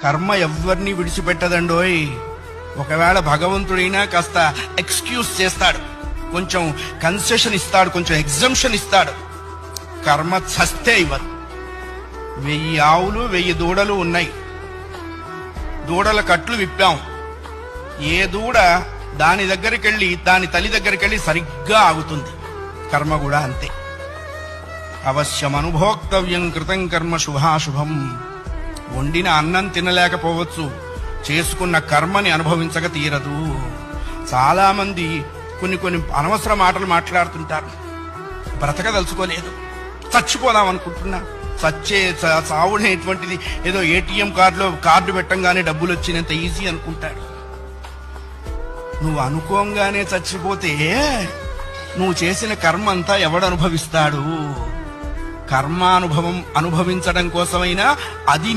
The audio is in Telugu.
కర్మ ఎవ్వరిని విడిచిపెట్టదండోయ్. ఒకవేళ భగవంతుడైనా కాస్త ఎక్స్క్యూజ్ చేస్తాడు, కొంచెం కన్సెషన్ ఇస్తాడు, కొంచెం ఎగ్జంప్షన్ ఇస్తాడు. కర్మ చస్తే ఇవ్వదు. 1000 ఆవులు 1000 దూడలు ఉన్నాయి. దూడల కట్లు విప్పాం. ఏ దూడ దాని దగ్గరికి వెళ్ళి దాని తల్లి దగ్గరికి వెళ్ళి సరిగ్గా ఆగుతుంది. కర్మ కూడా అంతే. అవశ్యం అనుభోక్తవ్యం కృతం కర్మ శుభాశుభం. వండిన అన్నం తినలేకపోవచ్చు, చేసుకున్న కర్మని అనుభవించక తీరదు. చాలా మంది కొన్ని అనవసర మాటలు మాట్లాడుతుంటారు. బ్రతకదలుచుకోలేదు, చచ్చిపోదాం అనుకుంటున్నా. చావునేటువంటిది ఏదో ఏటీఎం కార్డు పెట్టంగానే డబ్బులు వచ్చినంత ఈజీ అనుకుంటాడు. నువ్వు అనుకోంగానే చచ్చిపోతే నువ్వు చేసిన కర్మ అంతా ఎవడు అనుభవిస్తాడు? కర్మానుభవం అనుభవించడం కోసమైనా అది